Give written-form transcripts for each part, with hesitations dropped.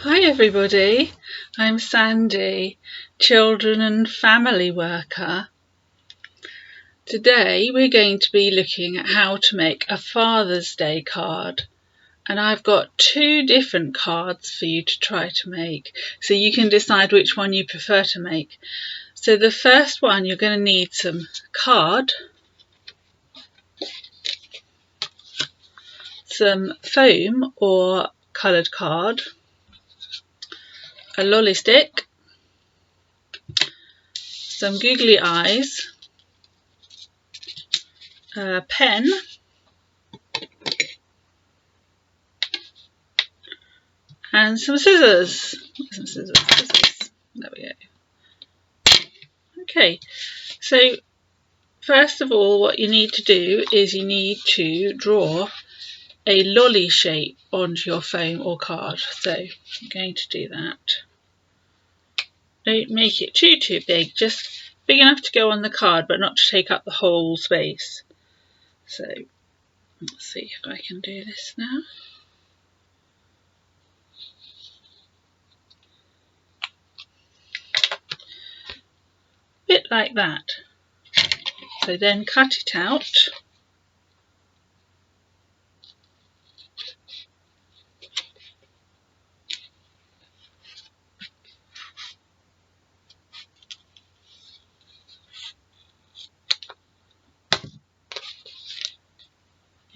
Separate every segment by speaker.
Speaker 1: Hi everybody, I'm Sandy, children and family worker. Today we're going to be looking at how to make a Father's Day card, and I've got two different cards for you to try to make so you can decide which one you prefer to make. So the first one, you're going to need some card, some foam or coloured card, a lolly stick, some googly eyes, a pen, and some scissors. There we go. Okay, so first of all what you need to do is you need to draw a lolly shape onto your foam or card. So I'm going to do that. Don't make it too big, just big enough to go on the card but not to take up the whole space. So let's see if I can do this now. Bit like that. So then cut it out.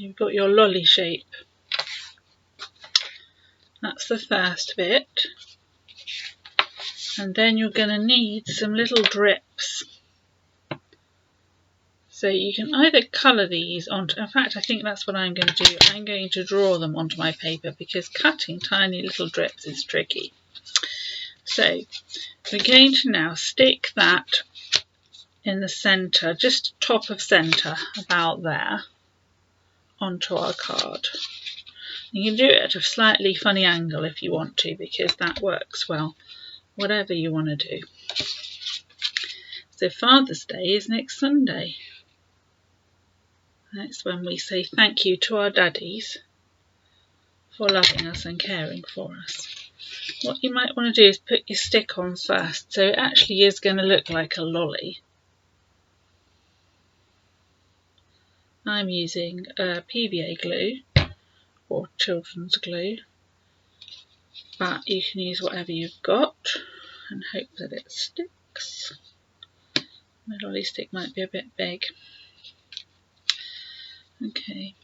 Speaker 1: You've got your lolly shape. That's the first bit. And then you're going to need some little drips. So you can either colour these onto, in fact I think that's what I'm going to do. I'm going to draw them onto my paper because cutting tiny little drips is tricky. So we're going to now stick that in the centre, just top of centre, about there, onto our card. You can do it at a slightly funny angle if you want to, because that works well, whatever you want to do. So Father's Day is next Sunday. That's when we say thank you to our daddies for loving us and caring for us. What you might want to do is put your stick on first, so it actually is going to look like a lolly. I'm using PVA glue or children's glue, but you can use whatever you've got and hope that it sticks. My lolly stick might be a bit big. Okay,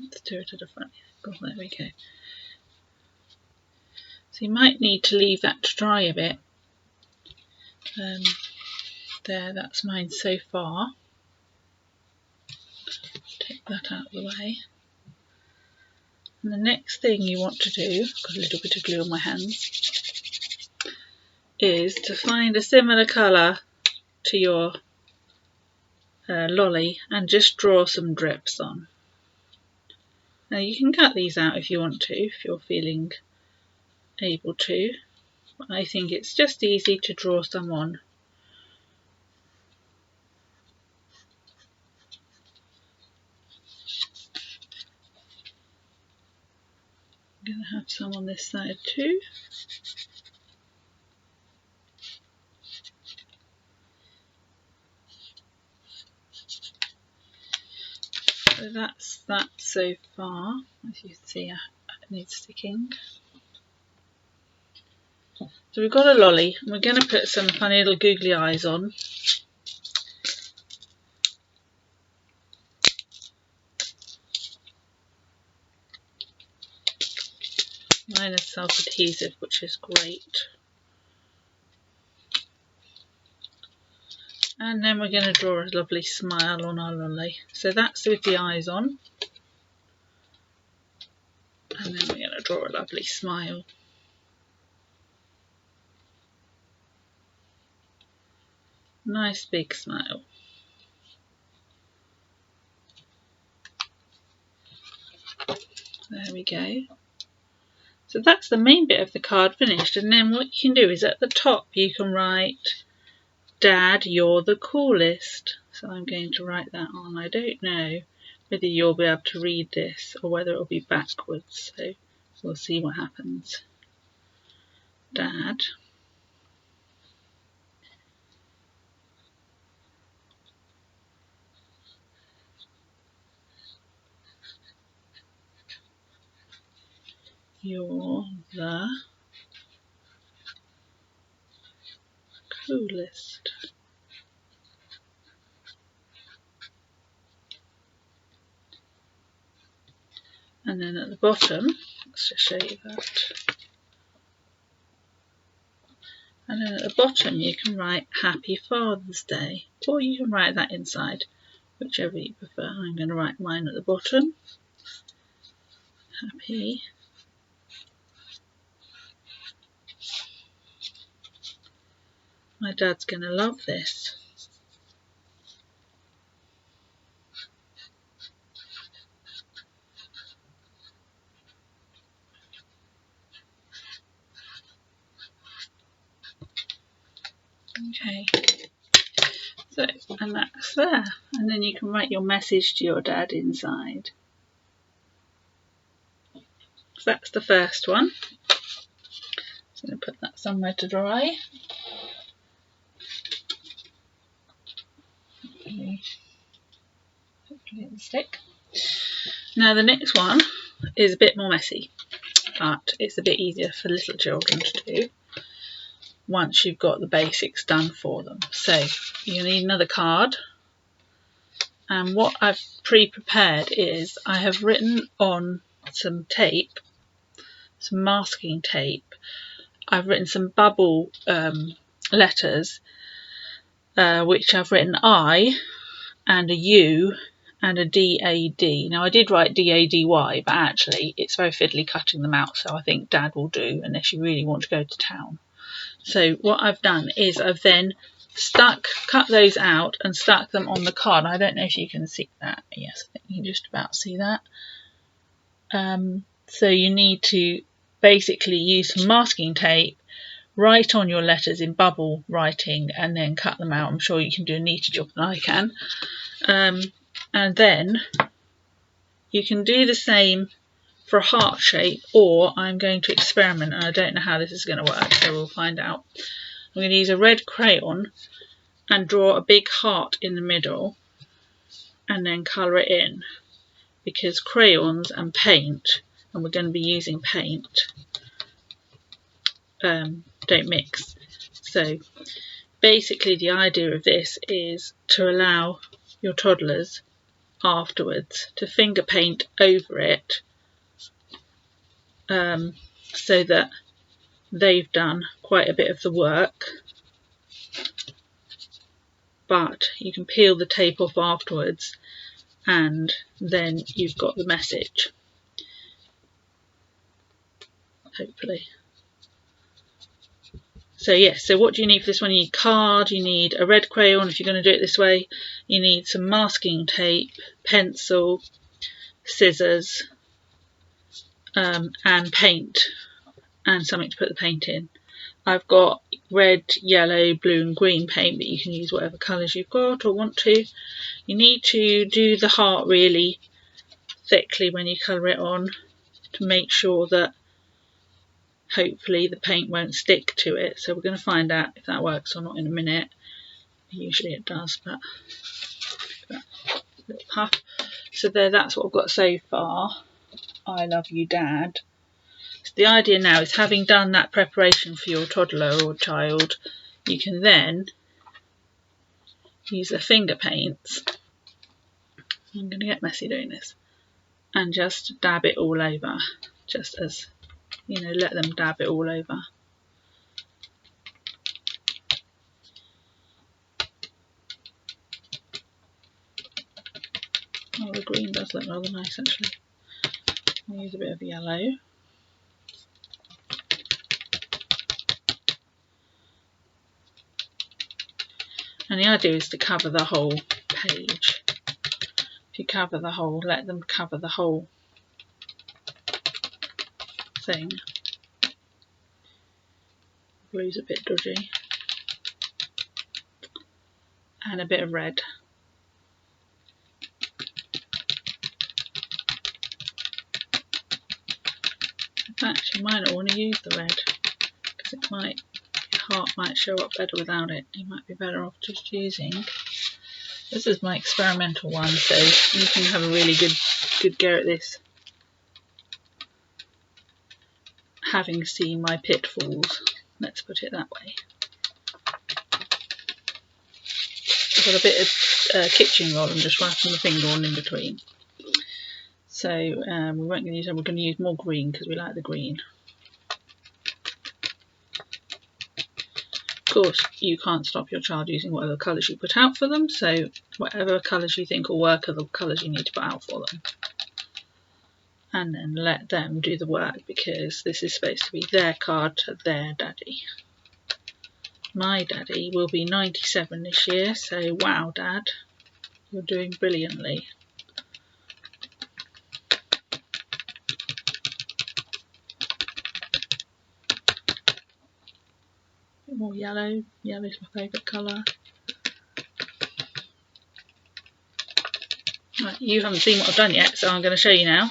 Speaker 1: let's do it at a funny angle. There we go. So you might need to leave that to dry a bit. There, that's mine so far. Take that out of the way. And the next thing you want to do, I've got a little bit of glue on my hands, is to find a similar colour to your lolly and just draw some drips on. Now you can cut these out if you want to, if you're feeling able to. But I think it's just easy to draw some on. I'm going to have some on this side too. So that's that so far. As you can see, it needs sticking. So we've got a lolly, and we're going to put some funny little googly eyes on. Mine is self-adhesive, which is great. And then we're going to draw a lovely smile on our lolly. So that's with the eyes on. And then we're going to draw a lovely smile. Nice big smile. There we go. So that's the main bit of the card finished, and then what you can do is at the top you can write, Dad, you're the coolest. So I'm going to write that on. I don't know whether you'll be able to read this or whether it'll be backwards, so we'll see what happens. Dad. You're the coolest. And then at the bottom, let's just show you that. And then at the bottom you can write Happy Father's Day, or you can write that inside, whichever you prefer. I'm going to write mine at the bottom. Happy My dad's going to love this. Okay, so, and that's there. And then you can write your message to your dad inside. So that's the first one. So I'm going to put that somewhere to dry. Hopefully it'll stick. Now the next one is a bit more messy, but it's a bit easier for little children to do once you've got the basics done for them. So you need another card, and what I've pre-prepared is I have written on some tape, some masking tape. I've written some bubble letters, which I've written I and a U and a D-A-D. Now I did write D-A-D-Y, but actually it's very fiddly cutting them out, so I think Dad will do unless you really want to go to town. So what I've done is I've then cut those out and stuck them on the card. I don't know if you can see that. Yes, I think you can just about see that. So you need to basically use some masking tape, write on your letters in bubble writing, and then cut them out. I'm sure you can do a neater job than I can. And then you can do the same for a heart shape, or I'm going to experiment, and I don't know how this is going to work, so we'll find out. I'm going to use a red crayon and draw a big heart in the middle and then colour it in, because crayons and paint, and we're going to be using paint, don't mix. So basically the idea of this is to allow your toddlers afterwards to finger paint over it, so that they've done quite a bit of the work, but you can peel the tape off afterwards and then you've got the message, hopefully. So yes, so what do you need for this one? You need card, you need a red crayon if you're going to do it this way, you need some masking tape, pencil, scissors, and paint, and something to put the paint in. I've got red, yellow, blue and green paint, but you can use whatever colours you've got or want to. You need to do the heart really thickly when you colour it on to make sure that hopefully the paint won't stick to it. So we're going to find out if that works or not in a minute. Usually it does, but little puff. So there, that's what I've got so far. I love you, Dad. So the idea now is, having done that preparation for your toddler or child, you can then use the finger paints. I'm going to get messy doing this, and just dab it all over, just as, you know, let them dab it all over. Oh, the green does look rather nice actually. I'll use a bit of yellow. And the idea is to cover the whole page. If you cover the whole, let them cover the whole thing. Blue's a bit dodgy. And a bit of red. In fact, you might not want to use the red, because because it might, your heart might show up better without it. You might be better off just using. This is my experimental one, so you can have a really good go at this, having seen my pitfalls. Let's put it that way. I've got a bit of kitchen roll. I'm just wrapping the finger on in between. So we won't going to use that. We're going to use more green because we like the green. Of course, you can't stop your child using whatever colours you put out for them, so whatever colours you think will work are the colours you need to put out for them. And then let them do the work, because this is supposed to be their card to their daddy. My daddy will be 97 this year, so wow, Dad, you're doing brilliantly. More yellow. Yellow is my favourite colour. Right, you haven't seen what I've done yet, so I'm going to show you now.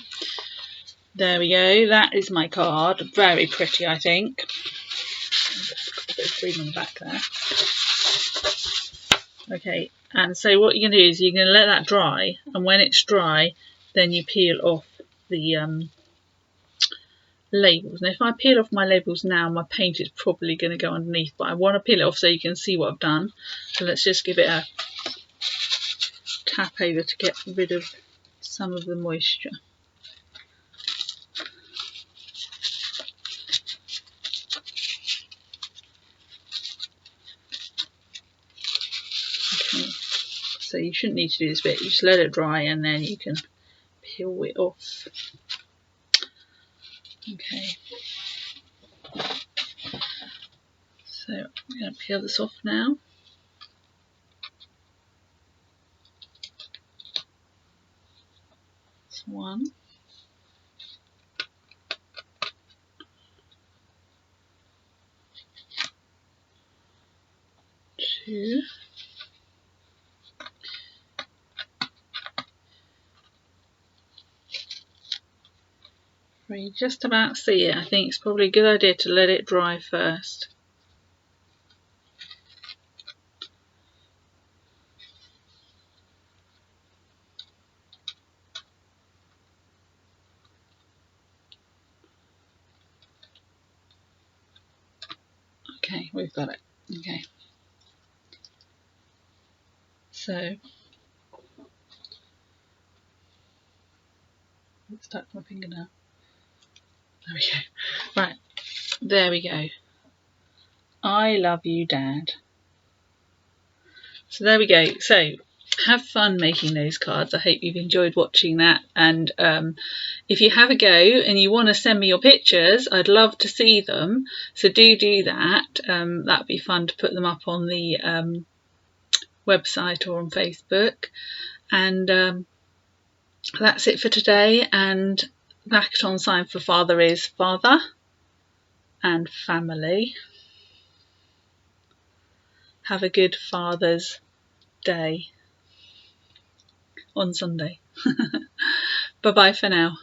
Speaker 1: There we go. That is my card. Very pretty, I think. Just got a bit of green on the back there. Okay, and so what you're going to do is you're going to let that dry, and when it's dry, then you peel off the labels. Now if I peel off my labels now, my paint is probably going to go underneath, but I want to peel it off so you can see what I've done. So let's just give it a tap over to get rid of some of the moisture. Okay, so you shouldn't need to do this bit, you just let it dry and then you can peel it off. Okay, so I'm going to peel this off now. That's one. Two. You just about see it. I think it's probably a good idea to let it dry first. Okay, we've got it. Okay. So, it's stuck to my finger now. There we go. Right, there we go. I love you, Dad. So there we go. So have fun making those cards. I hope you've enjoyed watching that. And if you have a go and you want to send me your pictures, I'd love to see them. So do that. That'd be fun to put them up on the website or on Facebook. And that's it for today. And the Makaton sign for father is father and family. Have a good Father's Day on Sunday. Bye bye for now.